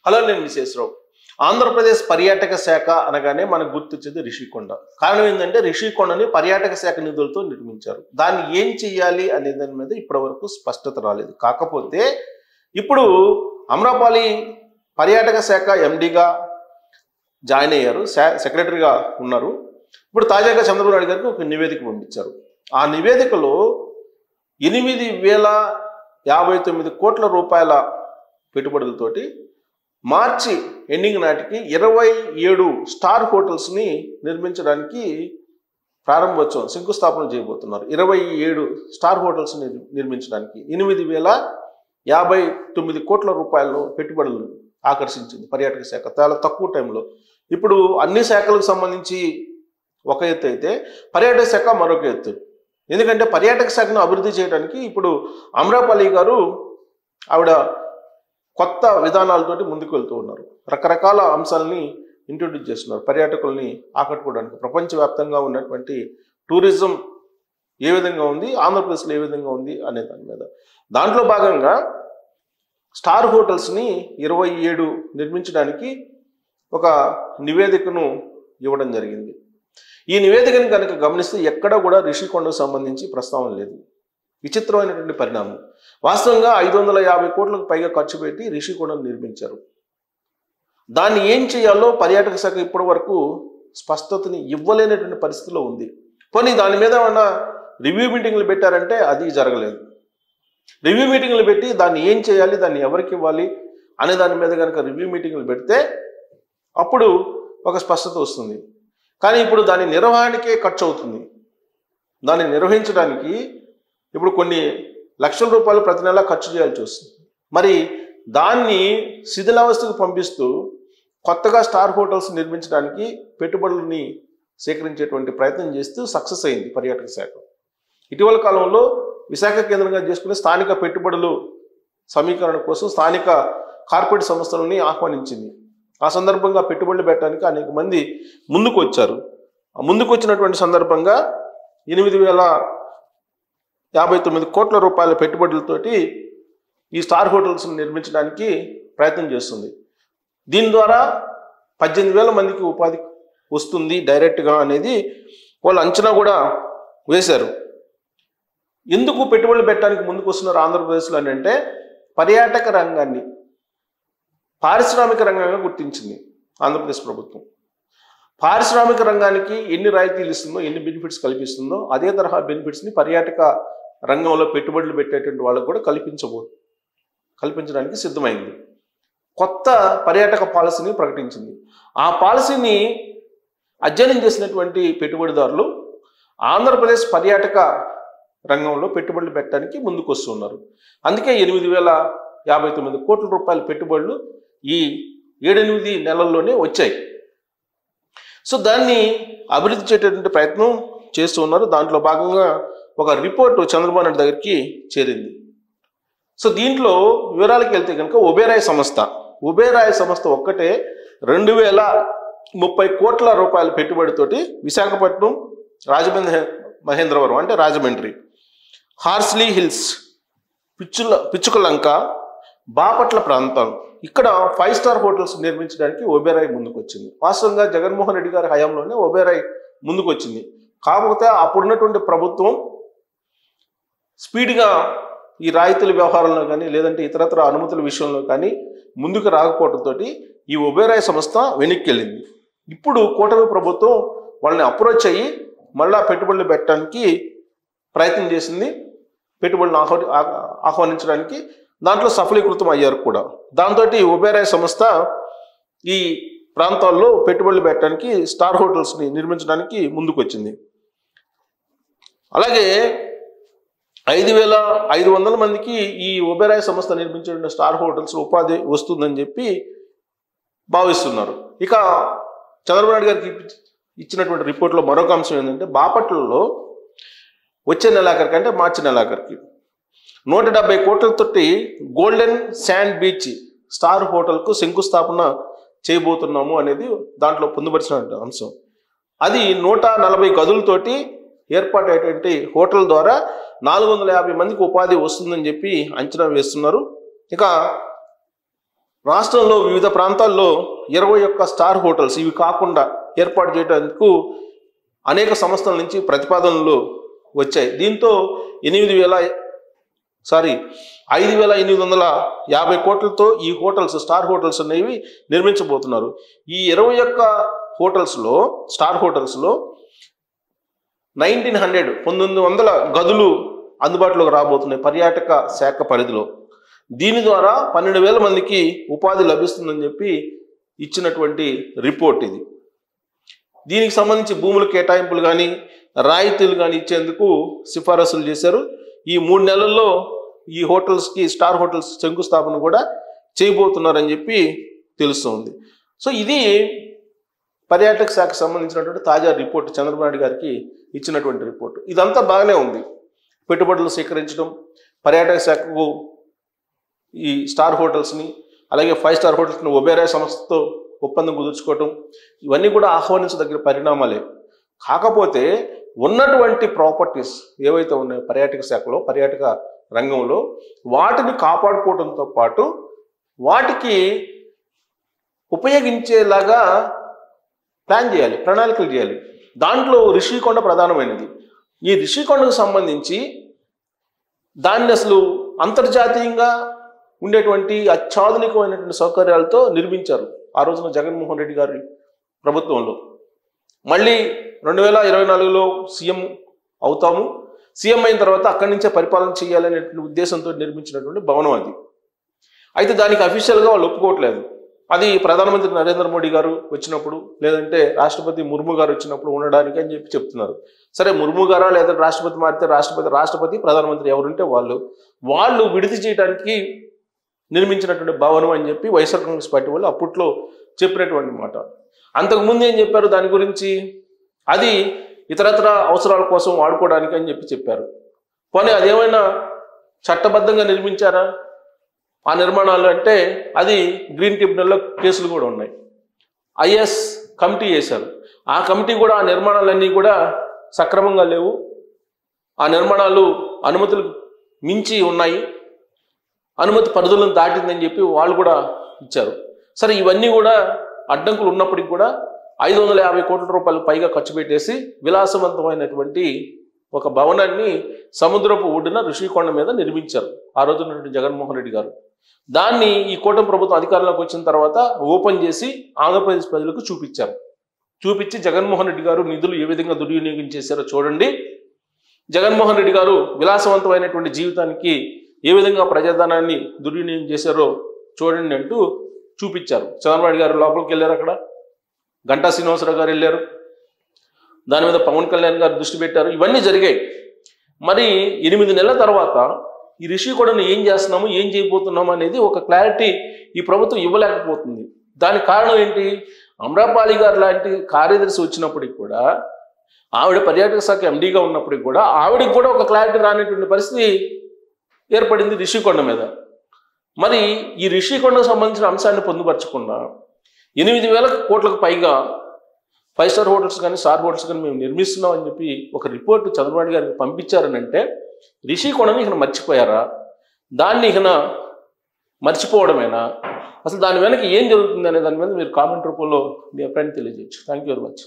Hello, నేను విశేషరావు. ఆంధ్రప్రదేశ్ పర్యాటక శాఖ అనగానే మనకు గుర్తొచ్చేది రిషికొండ. కారణం ఏంటంటే రిషికొండని పర్యాటక శాఖ నిధులతో నిర్మించారు. దాన్ని ఏం చెయ్యాలి అనే దాని మీద ఇప్పటి వరకు స్పష్టత రాలేదు. కాకపోతే ఇప్పుడు అమ్రపాలి పర్యాటక శాఖ ఎండిగా జాయిన్ అయ్యారు, సెక్రటరీగా ఉన్నారు. ఇప్పుడు తాజాగా చంద్రబాబు నాయుడు గారికి ఒక నివేదిక పంపించారు. ఆ నివేదికలో 8,059 కోట్ల రూపాయల పెట్టుబడులతోటి మార్చి ఎండింగ్ నాటికి 27 స్టార్ హోటల్స్ని నిర్మించడానికి ప్రారంభోత్సవం శంకుస్థాపన చేయబోతున్నారు. 27 స్టార్ హోటల్స్ని నిర్మించడానికి 8,059 కోట్ల రూపాయలు పెట్టుబడులు ఆకర్షించింది పర్యాటక శాఖ చాలా తక్కువ టైంలో. ఇప్పుడు అన్ని శాఖలకు సంబంధించి ఒక ఎత్తు అయితే పర్యాటక శాఖ మరొక ఎత్తు. ఎందుకంటే పర్యాటక శాఖను అభివృద్ధి చేయడానికి ఇప్పుడు అమ్రపాలి గారు ఆవిడ కొత్త విధానాలతోటి ముందుకు వెళ్తూ ఉన్నారు. రకరకాల అంశాలని ఇంట్రొడ్యూస్ చేస్తున్నారు పర్యాటకుల్ని ఆకట్టుకోవడానికి. ప్రపంచవ్యాప్తంగా ఉన్నటువంటి టూరిజం ఏ విధంగా ఉంది, ఆంధ్రప్రదేశ్లో ఏ విధంగా ఉంది అనే దాని మీద. దాంట్లో భాగంగా స్టార్ హోటల్స్ని 27 నిర్మించడానికి ఒక నివేదికను ఇవ్వడం జరిగింది. ఈ నివేదికను కనుక గమనిస్తే ఎక్కడ కూడా రిషికొండకు సంబంధించి ప్రస్తావన లేదు. విచిత్రమైనటువంటి పరిణామం. వాస్తవంగా 550 కోట్లకు పైగా ఖర్చు పెట్టి రిషికొండను నిర్మించారు. దాన్ని ఏం చేయాలో పర్యాటక శాఖ ఇప్పటి వరకు స్పష్టతని ఇవ్వలేనటువంటి పరిస్థితిలో ఉంది. పోనీ దాని మీద ఏమన్నా రివ్యూ మీటింగ్లు పెట్టారంటే అది జరగలేదు. రివ్యూ మీటింగ్లు పెట్టి దాన్ని ఏం చేయాలి, దాన్ని ఎవరికి ఇవ్వాలి అనే దాని మీద కనుక రివ్యూ మీటింగ్లు పెడితే అప్పుడు ఒక స్పష్టత వస్తుంది. కానీ ఇప్పుడు దాని నిర్వహణకే ఖర్చు అవుతుంది. దాన్ని నిర్వహించడానికి ఇప్పుడు కొన్ని లక్షల రూపాయలు ప్రతి నెల ఖర్చు చేయాల్సి వస్తుంది. మరి దాన్ని శిథిలావస్థకు పంపిస్తూ కొత్తగా స్టార్ హోటల్స్ నిర్మించడానికి పెట్టుబడులని సేకరించేటువంటి ప్రయత్నం చేస్తూ సక్సెస్ అయింది పర్యాటక శాఖ. ఇటీవల కాలంలో విశాఖ కేంద్రంగా చేసుకునే స్థానిక పెట్టుబడులు సమీకరణ కోసం స్థానిక కార్పొరేట్ సంస్థలని ఆహ్వానించింది. ఆ సందర్భంగా పెట్టుబడులు పెట్టడానికి అనేక మంది ముందుకు వచ్చారు. ఆ ముందుకు వచ్చినటువంటి సందర్భంగా 8,059 కోట్ల రూపాయల పెట్టుబడులతోటి ఈ స్టార్ హోటల్స్ నిర్మించడానికి ప్రయత్నం చేస్తుంది. దీని ద్వారా 18,000 మందికి ఉపాధి వస్తుంది డైరెక్ట్గా అనేది వాళ్ళు అంచనా కూడా వేశారు. ఎందుకు పెట్టుబడులు పెట్టడానికి ముందుకు వస్తున్నారు ఆంధ్రప్రదేశ్లో అని అంటే పర్యాటక రంగాన్ని పారిశ్రామిక రంగంగా గుర్తించింది ఆంధ్రప్రదేశ్ ప్రభుత్వం. పారిశ్రామిక రంగానికి ఎన్ని రాయితీలు ఇస్తుందో, ఎన్ని బెనిఫిట్స్ కల్పిస్తుందో అదే తరహా బెనిఫిట్స్ని పర్యాటక రంగంలో పెట్టుబడులు పెట్టేటువంటి వాళ్ళకు కూడా కల్పించడానికి సిద్ధమైంది. కొత్త పర్యాటక పాలసీని ప్రకటించింది. ఆ పాలసీని అధ్యయనం చేసినటువంటి పెట్టుబడిదారులు ఆంధ్రప్రదేశ్ పర్యాటక రంగంలో పెట్టుబడులు పెట్టడానికి ముందుకు వస్తున్నారు. అందుకే 8,059 కోట్ల రూపాయల పెట్టుబడులు ఈ 7-8 నెలల్లోనే వచ్చాయి. సో దాన్ని అభివృద్ధి చేసేటువంటి ప్రయత్నం చేస్తూ ఉన్నారు. దాంట్లో భాగంగా ఒక రిపోర్టు చంద్రబాబు నాయుడు దగ్గరికి చేరింది. సో దీంట్లో వివరాలకు వెళ్తే కనుక ఒబేరాయ్ సంస్థ ఒక్కటే 2,030 కోట్ల రూపాయల పెట్టుబడితోటి విశాఖపట్నం, మహేంద్రవరం అంటే రాజమండ్రి, హార్స్లీ హిల్స్, పిచ్చుకలంక, బాపట్ల ప్రాంతం ఇక్కడ 5 స్టార్ హోటల్స్ నిర్మించడానికి ఒబేరాయ్ ముందుకు వచ్చింది. వాస్తవంగా జగన్మోహన్ రెడ్డి గారి హయాంలోనే ఒబేరాయ్ ముందుకు వచ్చింది. కాకపోతే అప్పుడున్నటువంటి ప్రభుత్వం స్పీడ్గా ఈ రాయితీల వ్యవహారంలో కానీ లేదంటే ఇతరత్ర అనుమతుల విషయంలో కానీ ముందుకు రాకపోవడంతో ఈ ఒబేరాయ్ సంస్థ వెనక్కి వెళ్ళింది. ఇప్పుడు కూటమి ప్రభుత్వం వాళ్ళని అప్రోచ్ అయ్యి మళ్ళా పెట్టుబడులు పెట్టడానికి ప్రయత్నం చేసింది, పెట్టుబడులను ఆహ్వానించడానికి. దాంట్లో సఫలీకృతం అయ్యారు కూడా. దాంతో ఒబేరాయ్ సంస్థ ఈ ప్రాంతాల్లో పెట్టుబడులు పెట్టడానికి స్టార్ హోటల్స్ని నిర్మించడానికి ముందుకు వచ్చింది. అలాగే 5,500 మందికి ఈ ఒబేరాయ్ సంస్థ నిర్మించిన స్టార్ హోటల్స్ ఉపాధి వస్తుందని చెప్పి భావిస్తున్నారు. ఇక చంద్రబాబు నాయుడు గారికి ఇచ్చినటువంటి రిపోర్ట్లో మరొక అంశం ఏంటంటే బాపట్లలో వచ్చే నెలాఖరికి అంటే మార్చి నెలాఖరికి 170 కోట్లతోటి గోల్డెన్ శాండ్ బీచ్ స్టార్ హోటల్కు శంకుస్థాపన చేయబోతున్నాము అనేది దాంట్లో పొందుపరిచిన అంశం. అది 140 గదులతోటి ఏర్పాటైనటువంటి హోటల్ ద్వారా 450 మందికి ఉపాధి వస్తుందని చెప్పి అంచనా వేస్తున్నారు. ఇక రాష్ట్రంలో వివిధ ప్రాంతాల్లో 21 స్టార్ హోటల్స్ ఇవి కాకుండా ఏర్పాటు చేయడానికి అనేక సంస్థల నుంచి ప్రతిపాదనలు వచ్చాయి. దీంతో 5,850 కోట్లతో ఈ హోటల్స్ స్టార్ హోటల్స్ అనేవి నిర్మించబోతున్నారు. ఈ 21 హోటల్స్లో స్టార్ హోటల్స్లో 1900 గదులు అందుబాటులోకి రాబోతున్నాయి పర్యాటక శాఖ పరిధిలో. దీని ద్వారా 12,000 మందికి ఉపాధి లభిస్తుందని చెప్పి ఇచ్చినటువంటి రిపోర్ట్ ఇది. దీనికి సంబంధించి భూముల కేటాయింపులు కానీ రాయితీలు కానీ ఇచ్చేందుకు సిఫారసులు చేశారు. ఈ 3 నెలల్లో ఈ హోటల్స్కి స్టార్ హోటల్స్ శంకుస్థాపన కూడా చేయబోతున్నారని చెప్పి తెలుస్తుంది. సో ఇది పర్యాటక శాఖకు సంబంధించినటువంటి తాజా రిపోర్ట్, చంద్రబాబు నాయుడు గారికి ఇచ్చినటువంటి రిపోర్ట్. ఇదంతా బాగానే ఉంది. పెట్టుబడులు సేకరించడం, పర్యాటక శాఖకు ఈ స్టార్ హోటల్స్ని అలాగే 5 స్టార్ హోటల్స్ని ఒబేరాయ్ సంస్థతో ఒప్పందం కుదుర్చుకోవటం ఇవన్నీ కూడా ఆహ్వానించదగిన పరిణామాలే. కాకపోతే ఉన్నటువంటి ప్రాపర్టీస్ ఏవైతే ఉన్నాయో పర్యాటక శాఖలో, పర్యాటక రంగంలో వాటిని కాపాడుకోవడంతో పాటు వాటికి ఉపయోగించేలాగా ప్లాన్ చేయాలి, ప్రణాళికలు చేయాలి. దాంట్లో రిషికొండ ప్రధానమైనది. ఈ రిషికొండకు సంబంధించి దాన్ని అసలు అంతర్జాతీయంగా ఉండేటువంటి అత్యాధునికమైనటువంటి సౌకర్యాలతో నిర్మించారు ఆ రోజున జగన్మోహన్ రెడ్డి గారి ప్రభుత్వంలో. మళ్ళీ 2024లో సీఎం అవుతాము, సీఎం అయిన తర్వాత అక్కడి నుంచే పరిపాలన చేయాలనేటువంటి ఉద్దేశంతో నిర్మించినటువంటి భవనం అది. అయితే దానికి అఫీషియల్గా వాళ్ళు ఒప్పుకోవట్లేదు. అది ప్రధానమంత్రి నరేంద్ర మోడీ గారు వచ్చినప్పుడు లేదంటే రాష్ట్రపతి ముర్ము గారు వచ్చినప్పుడు ఉండడానికి అని చెప్పి చెప్తున్నారు. సరే, ముర్ము గారా లేదా రాష్ట్రపతి మారితే రాష్ట్రపతి ప్రధానమంత్రి ఎవరుంటే వాళ్ళు విడిది చేయడానికి నిర్మించినటువంటి భవనం అని చెప్పి వైఎస్ఆర్ కాంగ్రెస్ పార్టీ వాళ్ళు అప్పట్లో చెప్పినటువంటి మాట. అంతకుముందు ఏం చెప్పారు దాని గురించి, అది ఇతరత్ర అవసరాల కోసం వాడుకోవడానికి అని చెప్పారు. పోనీ అదేమైనా చట్టబద్ధంగా నిర్మించారా ఆ నిర్మాణాలు అంటే అది గ్రీన్ ట్రిబ్యునల్లో కేసులు కూడా ఉన్నాయి. ఐఎస్ కమిటీ వేశారు. ఆ కమిటీ కూడా ఆ నిర్మాణాలన్నీ కూడా సక్రమంగా లేవు, ఆ నిర్మాణాలు అనుమతులు మించి ఉన్నాయి, అనుమతి పరిధులను దాటిందని చెప్పి వాళ్ళు కూడా ఇచ్చారు. సరే, ఇవన్నీ కూడా అడ్డంకులు ఉన్నప్పటికీ కూడా 550 కోట్ల రూపాయలు పైగా ఖర్చు పెట్టేసి విలాసవంతమైనటువంటి ఒక భవనాన్ని సముద్రపు ఒడ్డున ఋషికొండ మీద నిర్మించారు ఆ రోజున జగన్మోహన్ రెడ్డి గారు. దాన్ని ఈ కూటమి ప్రభుత్వం అధికారంలోకి వచ్చిన తర్వాత ఓపెన్ చేసి ఆంధ్రప్రదేశ్ ప్రజలకు చూపించి జగన్మోహన్ రెడ్డి గారు నిధులు ఏ విధంగా దుర్వినియోగం చేశారో చూడండి, జగన్మోహన్ రెడ్డి గారు విలాసవంతమైనటువంటి జీవితానికి ఏ విధంగా ప్రజాధనాన్ని దుర్వినియోగం చేశారో చూడండి అంటూ చూపించారు. చంద్రబాబు నాయుడు గారు లోపలికి వెళ్ళారు, అక్కడ గంటా శ్రీనివాసరావు గారు వెళ్ళారు, దాని మీద పవన్ కళ్యాణ్ గారు దృష్టి పెట్టారు. ఇవన్నీ జరిగాయి. మరి 8 నెలల తర్వాత ఈ రిషికొండను ఏం చేస్తున్నాము, ఏం చేయబోతున్నాము అనేది ఒక క్లారిటీ ఈ ప్రభుత్వం ఇవ్వలేకపోతుంది. దానికి కారణం ఏంటి? అమ్రపాలి గారు లాంటి కార్యదర్శి వచ్చినప్పటికి కూడా, ఆవిడ పర్యాటక శాఖ ఎండీగా ఉన్నప్పటికి కూడా ఆవిడకి కూడా ఒక క్లారిటీ రానటువంటి పరిస్థితి ఏర్పడింది రిషికొండ మీద. మరి ఈ రిషికొండకు సంబంధించిన అంశాన్ని పొందుపరచకుండా 8,000 కోట్లకు పైగా 5 స్టార్ హోటల్స్ కానీ స్టార్ హోటల్స్ కానీ మేము నిర్మిస్తున్నాం అని చెప్పి ఒక రిపోర్టు చంద్రబాబు నాయుడు గారికి పంపించారని అంటే రిషికొండని ఇక మర్చిపోయారా? దాన్ని ఇక మర్చిపోవడమేనా? అసలు దాని వెనక ఏం జరుగుతుంది అనే దాని మీద మీరు కామెంట్ రూపంలో మీ అభిప్రాయాన్ని తెలియజేయచ్చు. Thank you very much.